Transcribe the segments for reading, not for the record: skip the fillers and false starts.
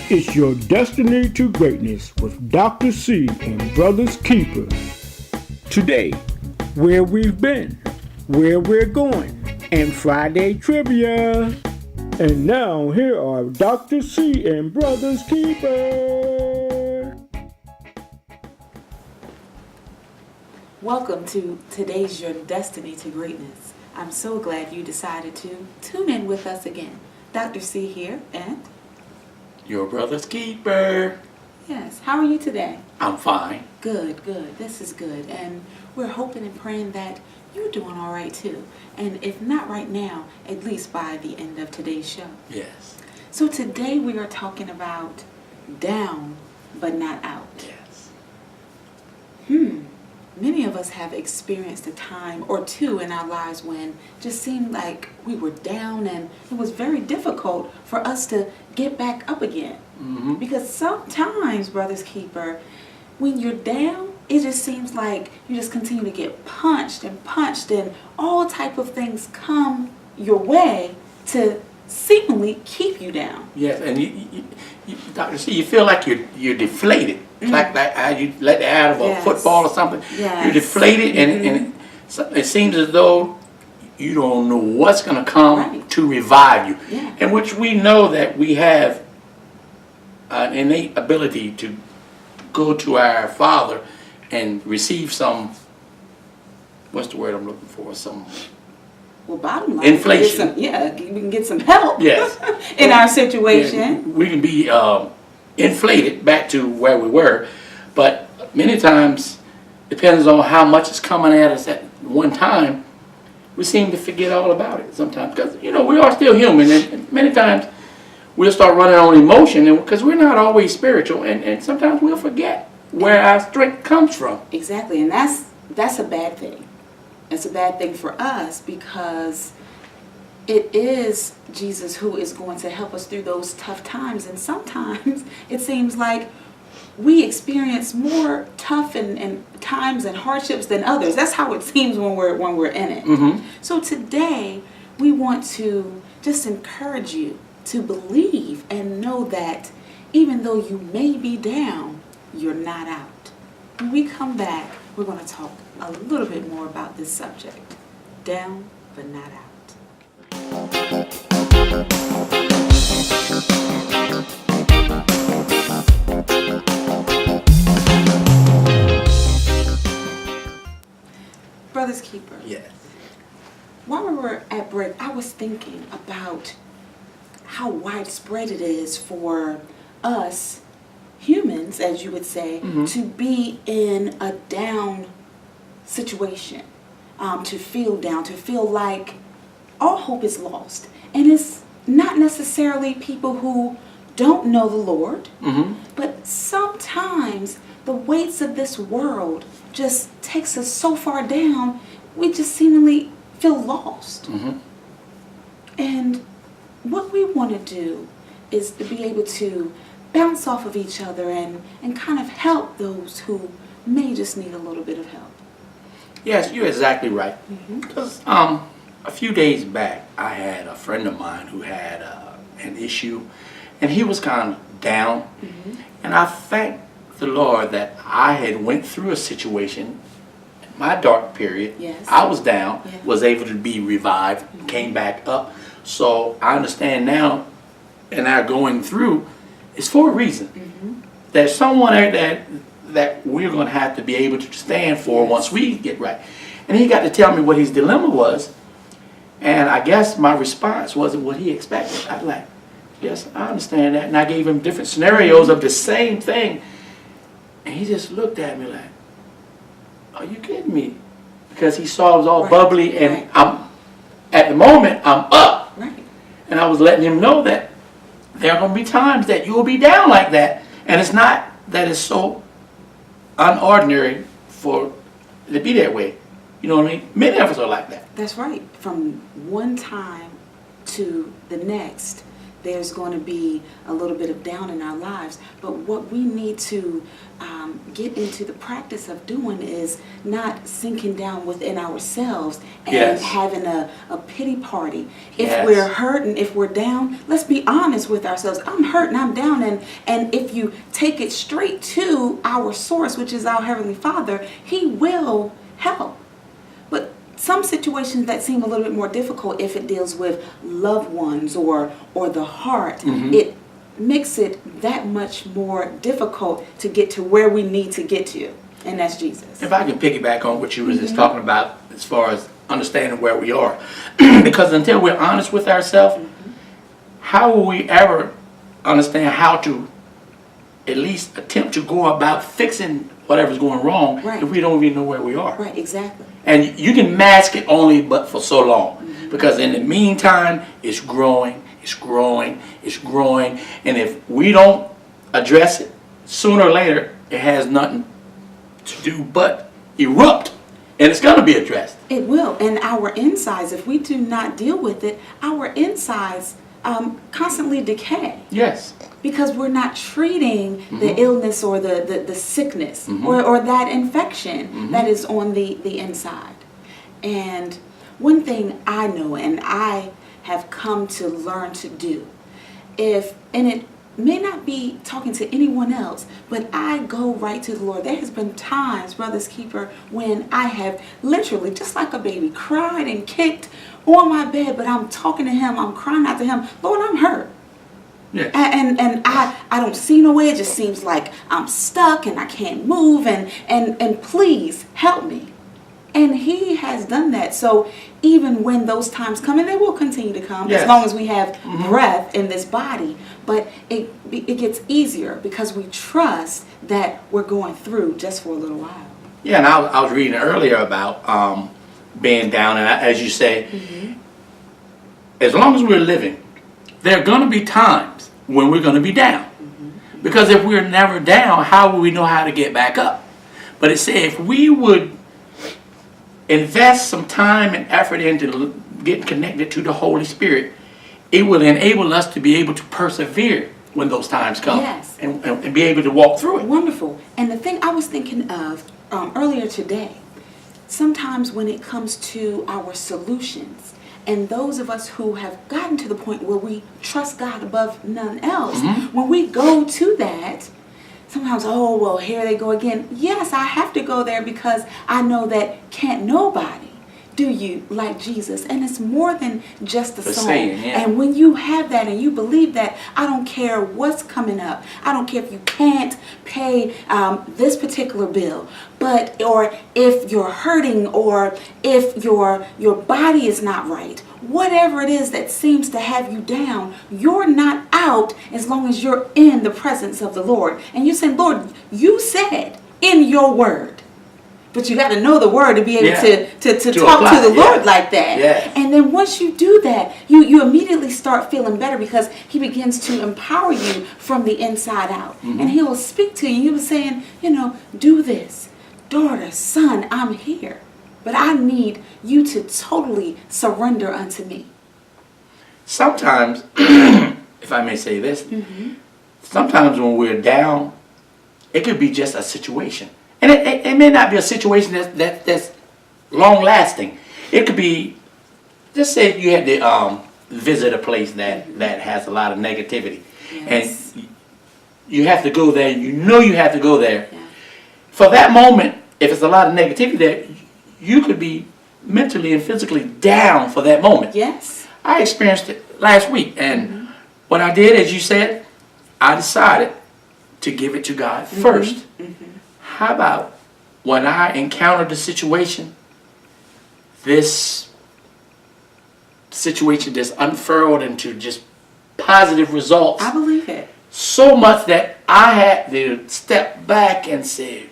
It's your destiny to greatness with Dr. C and Brothers Keeper. Today, where we've been, where we're going, and Friday trivia. And now, here are Dr. C and Brothers Keeper. Welcome to today's Your Destiny to Greatness. I'm so glad you decided to tune in with us again. Dr. C here, and Your Brother's Keeper. yes, how are you today? I'm fine. Good, good. This is good. And we're hoping and praying that you're doing all right too. And if not right now, at least by the end of today's show. Yes. So today we are talking about down but not out. Yes. Many of us have experienced a time or two in our lives when it just seemed like we were down and it was very difficult for us to get back up again. Because sometimes, Brothers Keeper, when you're down, it just seems like you just continue to get punched and all type of things come your way to seemingly keep you down. Yes, and you Dr. C, you feel like you're deflated. Like how you let the out of a football or something. Yes. You're deflated, and it seems as though you don't know what's going to come to revive you. Yeah. In which we know that we have an innate ability to go to our Father and receive some, what's the word I'm looking for? Some Well, bottom line, inflation. we can get some help. Yes. in our situation. Yeah, we can be inflated back to where we were, but many times, depends on how much is coming at us at one time, we seem to forget all about it sometimes. Because, we are still human, and many times we'll start running on emotion, because we're not always spiritual, and sometimes we'll forget where our strength comes from. Exactly, and that's a bad thing. It's a bad thing for us because it is Jesus who is going to help us through those tough times, and sometimes it seems like we experience more tough and times and hardships than others. That's how it seems when we're in it. So today we want to just encourage you to believe and know that even though you may be down, you're not out. When we come back, we're going to talk a little bit more about this subject. Down but not out. Brothers Keeper. Yes. While we were at break, I was thinking about how widespread it is for us humans, as you would say, to be in a down situation, to feel down, to feel like all hope is lost. And it's not necessarily people who don't know the Lord, but sometimes the weights of this world just takes us so far down, we just seemingly feel lost. And what we want to do is to be able to bounce off of each other and kind of help those who may just need a little bit of help. Yes, you're exactly right. Because a few days back, I had a friend of mine who had an issue, and he was kind of down. And I thank the Lord that I had went through a situation, my dark period. Yes. I was down, Yeah. was able to be revived, came back up. So I understand now, and our going through is for a reason. There's someone that we're going to have to be able to stand for once we get right. And he got to tell me what his dilemma was, and I guess my response wasn't what he expected. I was like, yes, I understand that. And I gave him different scenarios of the same thing, and he just looked at me like, are you kidding me? Because he saw it was all bubbly, and at the moment, I'm up. And I was letting him know that there are going to be times that you will be down like that. And it's not that it's so unordinary for it to be that way. You know what I mean? Many of us are like that. That's right. From one time to the next, there's going to be a little bit of down in our lives. But what we need to get into the practice of doing is not sinking down within ourselves and Yes. having a pity party. If Yes. we're hurting, if we're down, let's be honest with ourselves. I'm hurting, I'm down, and if you take it straight to our source, which is our Heavenly Father, He will help. But some situations that seem a little bit more difficult, if it deals with loved ones or the heart, it makes it that much more difficult to get to where we need to get to, and that's Jesus. If I can piggyback on what you was just talking about as far as understanding where we are. Because until we're honest with ourselves, how will we ever understand how to at least attempt to go about fixing whatever's going wrong Right. if we don't even know where we are? Right, exactly. And you can mask it only but for so long. Because in the meantime, it's growing, it's growing, it's growing. And if we don't address it, sooner or later, it has nothing to do but erupt. And it's going to be addressed. It will. And our insides, if we do not deal with it, our insides constantly decay. Yes. Because we're not treating the illness or the sickness or that infection that is on the inside. And one thing I know and I have come to learn to do, and it may not be talking to anyone else, but I go right to the Lord. There has been times, Brother's Keeper, when I have literally, just like a baby, cried and kicked on my bed, but I'm talking to Him, I'm crying out to Him, Lord, I'm hurt. Yes. And I don't see no way. It just seems like I'm stuck and I can't move, and please help me. And He has done that. So even when those times come, and they will continue to come Yes. as long as we have breath in this body, but it gets easier because we trust that we're going through just for a little while. Yeah, and I was reading earlier about being down, and as you say, as long as we're living, there are going to be times when we're going to be down. Because if we're never down, how will we know how to get back up? But it said if we would invest some time and effort into getting connected to the Holy Spirit, it will enable us to be able to persevere when those times come. Yes. And be able to walk through it. Wonderful. And the thing I was thinking of earlier today, sometimes when it comes to our solutions, and those of us who have gotten to the point where we trust God above none else, when we go to that, sometimes, oh, well, here they go again. Yes, I have to go there because I know that can't nobody do you like Jesus. And it's more than just a The song. saying, yeah. And when you have that and you believe that, I don't care what's coming up. I don't care if you can't pay this particular bill, or if you're hurting, or if your body is not right. Whatever it is that seems to have you down, you're not out as long as you're in the presence of the Lord. And you say, Lord, you said in your word. But you got to know the word to be able to talk apply, to the Lord like that. Yeah. And then once you do that, you immediately start feeling better because He begins to empower you from the inside out. And He will speak to you. He was saying, do this. Daughter, son, I'm here. But I need you to totally surrender unto me. Sometimes, if I may say this, sometimes when we're down, it could be just a situation. And it may not be a situation that's long lasting. It could be, just say you had to visit a place that has a lot of negativity. Yes. And you have to go there, you have to go there. Yeah. For that moment, if it's a lot of negativity there, you could be mentally and physically down for that moment. Yes. I experienced it last week, and what I did, as you said, I decided to give it to God first. How about when I encountered the situation, this situation just unfurled into just positive results, I believe it. so much that I had to step back and say,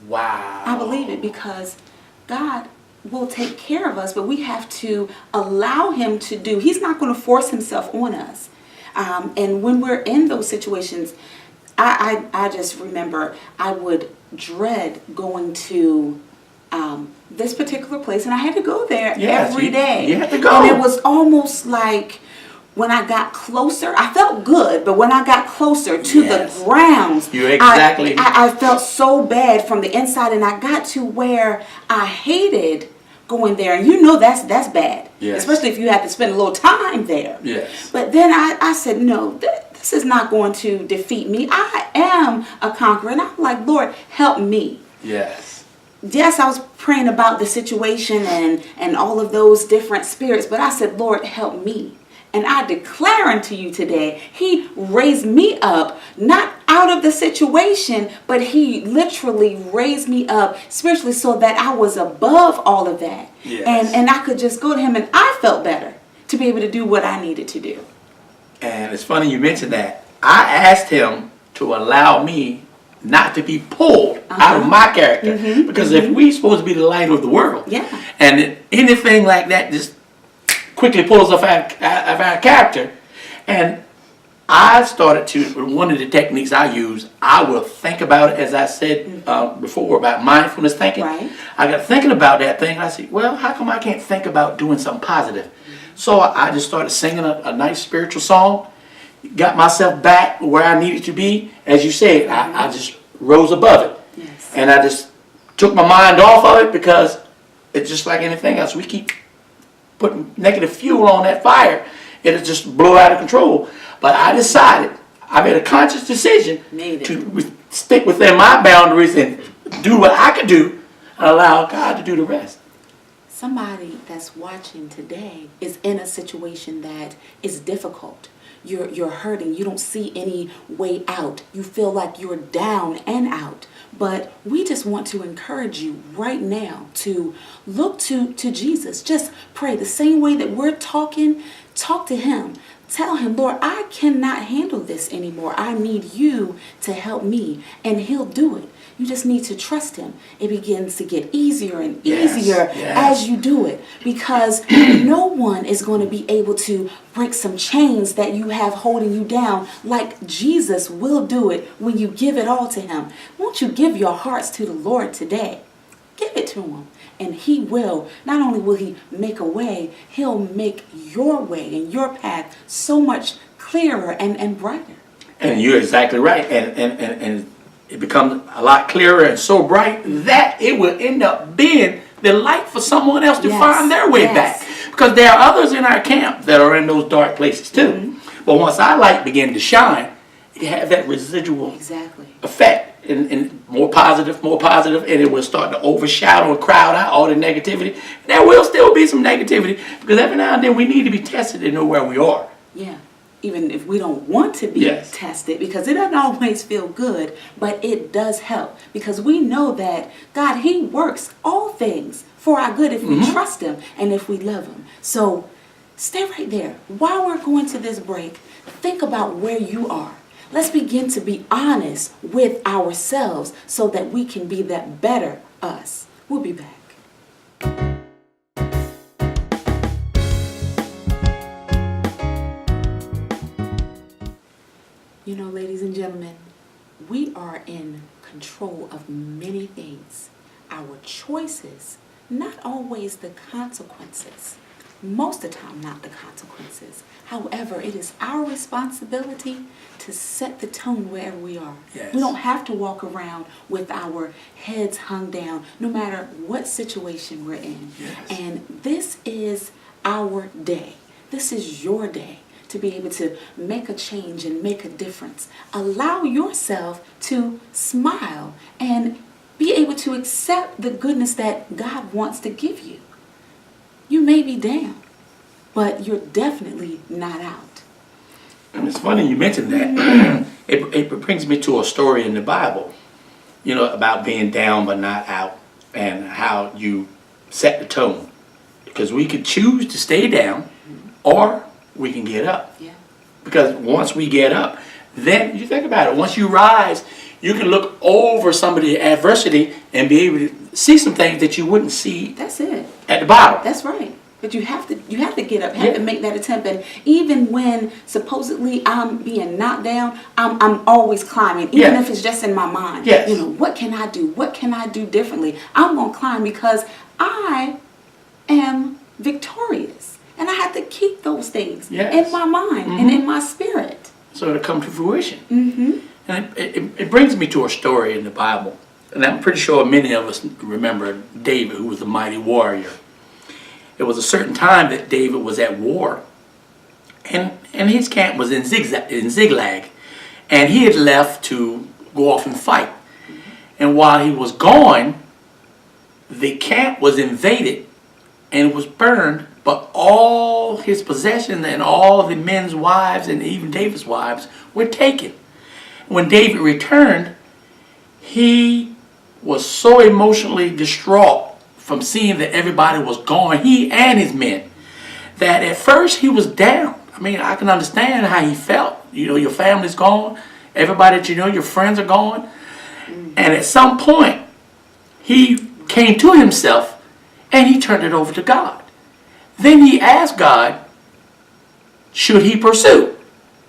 wow. I believe it because God will take care of us, but we have to allow Him to do. He's not going to force Himself on us. And when we're in those situations, I just remember I would dread going to this particular place, and I had to go there Yes, every day. you had to go. And it was almost like, when I got closer, I felt good, but when I got closer to Yes. the grounds, You're exactly. I felt so bad from the inside, and I got to where I hated going there. And you know that's bad, Yes. especially if you have to spend a little time there. Yes. But then I said, no, this is not going to defeat me. I am a conqueror, and I'm like, Lord, help me. Yes. Yes, I was praying about the situation and all of those different spirits, but I said, Lord, help me. And I declare unto you today, he raised me up, not out of the situation, but he literally raised me up spiritually so that I was above all of that. Yes. And I could just go to him, and I felt better to be able to do what I needed to do. And it's funny you mentioned that. I asked him to allow me not to be pulled out of my character. Because if we supposed to be the light of the world, Yeah. and anything like that just quickly pulls us off our character. And I started to, one of the techniques I use, I will think about it, as I said before, about mindfulness thinking. Right. I got thinking about that thing, and I said, well, how come I can't think about doing something positive? So I just started singing a nice spiritual song, got myself back where I needed to be. As you said, I just rose above it. Yes. And I just took my mind off of it, because it's just like anything else. We keep putting negative fuel on that fire, it'll just blow out of control. But I decided, I made a conscious decision to stick within my boundaries and do what I could do and allow God to do the rest. Somebody that's watching today is in a situation that is difficult. You're hurting. You don't see any way out. You feel like you're down and out. But we just want to encourage you right now to look to Jesus. Just pray the same way that we're talking. Talk to him. Tell him, Lord, I cannot handle this anymore. I need you to help me. And he'll do it. You just need to trust him. It begins to get easier and easier as you do it, because no one is going to be able to break some chains that you have holding you down like Jesus will do it when you give it all to him. Won't you give your hearts to the Lord today? Give it to him. And he will, not only will he make a way, he'll make your way and your path so much clearer and brighter. And you're exactly right. And it becomes a lot clearer and so bright that it will end up being the light for someone else to find their way back. Because there are others in our camp that are in those dark places too. But once our light begins to shine, it has that residual effect. And more positive, and it will start to overshadow and crowd out all the negativity. There will still be some negativity, because every now and then we need to be tested to know where we are. Yeah, even if we don't want to be tested, because it doesn't always feel good, but it does help, because we know that God, he works all things for our good if we trust him and if we love him. So stay right there. While we're going to this break, think about where you are. Let's begin to be honest with ourselves so that we can be that better us. We'll be back. You know, ladies and gentlemen, we are in control of many things. Our choices, not always the consequences. Most of the time, not the consequences. However, it is our responsibility to set the tone wherever we are. Yes. We don't have to walk around with our heads hung down, no matter what situation we're in. Yes. And this is our day. This is your day to be able to make a change and make a difference. Allow yourself to smile and be able to accept the goodness that God wants to give you. You may be down, but you're definitely not out. And it's funny you mentioned that. It brings me to a story in the Bible, you know, about being down but not out, and how you set the tone. Because we could choose to stay down, or we can get up. Yeah. Because once we get up, then you think about it. Once you rise, you can look over some of the adversity and be able to see some things that you wouldn't see That's it. at the bottom. That's right. But you have to get up, have to make that attempt. And even when supposedly I'm being knocked down, I'm always climbing, even if it's just in my mind. Yes. You know, what can I do? What can I do differently? I'm going to climb because I am victorious. And I have to keep those things Yes. in my mind and in my spirit. So it'll come to fruition. And it brings me to a story in the Bible. And I'm pretty sure many of us remember David, who was a mighty warrior. It was a certain time that David was at war. And his camp was in Ziklag. And he had left to go off and fight. And while he was gone, the camp was invaded and it was burned, but all his possessions and all the men's wives and even David's wives were taken. When David returned, he was so emotionally distraught from seeing that everybody was gone, he and his men, that at first he was down. I mean, I can understand how he felt. You know, your family's gone, everybody that you know, your friends are gone. And at some point, he came to himself and he turned it over to God. Then he asked God, should he pursue?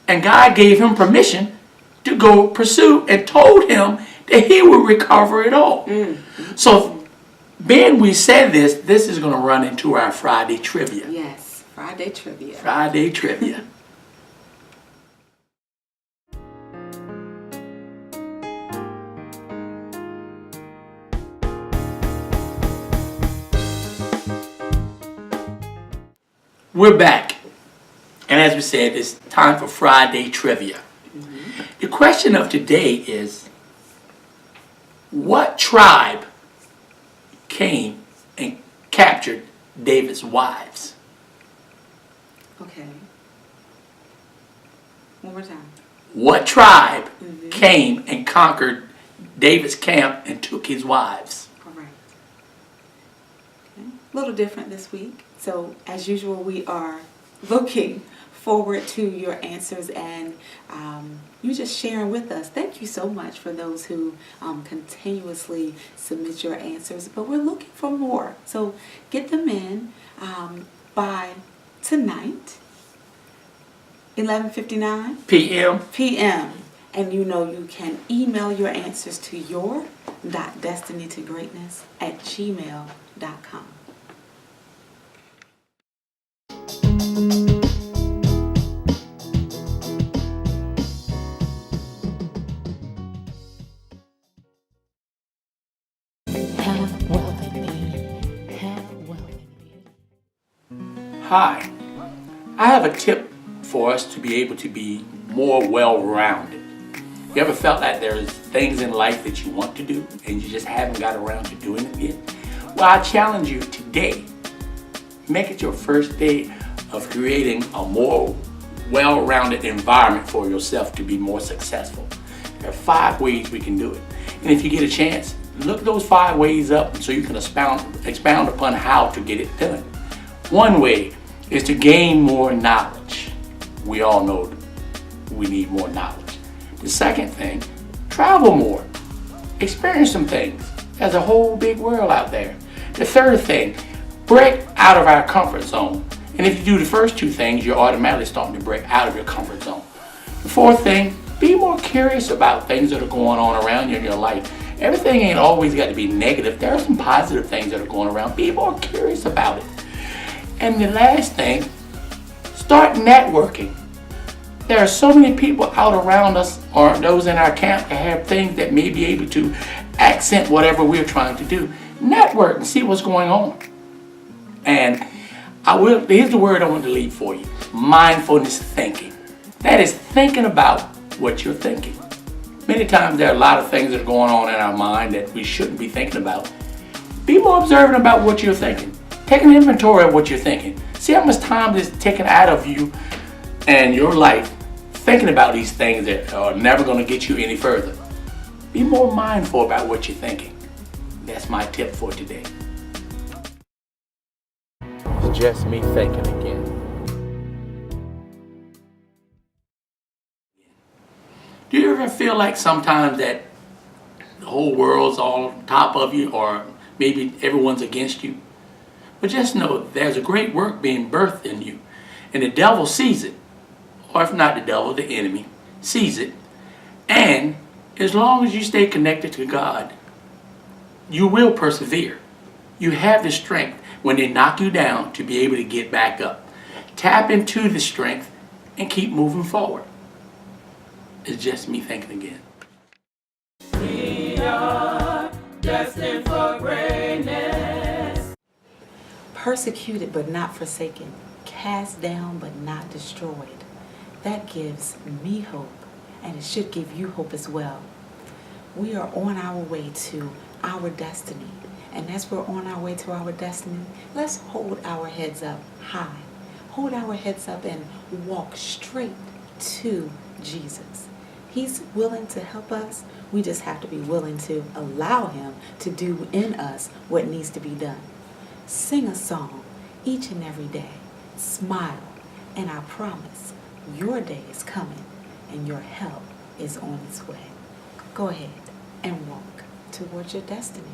And God gave him permission to go pursue and told him that he would recover it all. So, being we said this is going to run into our Friday trivia. Yes, Friday trivia. Friday trivia. We're back. And as we said, it's time for Friday trivia. The question of today is, what tribe came and captured David's wives? Okay. One more time. What tribe came and conquered David's camp and took his wives? All right. Okay. A little different this week. So, as usual, we are looking forward to your answers and you just sharing with us. Thank you so much for those who continuously submit your answers, but we're looking for more. So get them in by tonight, 11:59 p.m. And you know you can email your answers to your.destinytogreatness@gmail.com. Hi, I have a tip for us to be able to be more well-rounded. You ever felt like there's things in life that you want to do and you just haven't got around to doing it yet? Well, I challenge you today. Make it your first day of creating a more well-rounded environment for yourself to be more successful. There are 5 ways we can do it. And if you get a chance, look those 5 ways up so you can expound upon how to get it done. One way is to gain more knowledge. We all know we need more knowledge. The second thing, travel more. Experience some things. There's a whole big world out there. The third thing, break out of our comfort zone. And if you do the first 2 things, you're automatically starting to break out of your comfort zone. The fourth thing, be more curious about things that are going on around you in your life. Everything ain't always got to be negative. There are some positive things that are going around. Be more curious about it. And the last thing, start networking. There are so many people out around us or those in our camp that have things that may be able to accent whatever we're trying to do. Network and see what's going on. And here's the word I want to leave for you. Mindfulness thinking. That is thinking about what you're thinking. Many times there are a lot of things that are going on in our mind that we shouldn't be thinking about. Be more observant about what you're thinking. Take an inventory of what you're thinking. See how much time is taken out of you and your life thinking about these things that are never going to get you any further. Be more mindful about what you're thinking. That's my tip for today. It's just me thinking again. Do you ever feel like sometimes that the whole world's on top of you or maybe everyone's against you? But just know there's a great work being birthed in you. And the devil sees it. Or if not the devil, the enemy sees it. And as long as you stay connected to God, you will persevere. You have the strength when they knock you down to be able to get back up. tap into the strength and keep moving forward. It's just me thinking again. We are destined for greatness. Persecuted but not forsaken, cast down but not destroyed. That gives me hope, and it should give you hope as well. We are on our way to our destiny, and as we're on our way to our destiny, let's hold our heads up high. Hold our heads up and walk straight to Jesus. He's willing to help us. We just have to be willing to allow him to do in us what needs to be done. Sing a song each and every day. Smile, and I promise your day is coming and your help is on its way. Go ahead and walk towards your destiny.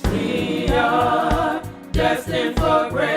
We are destined for greatness.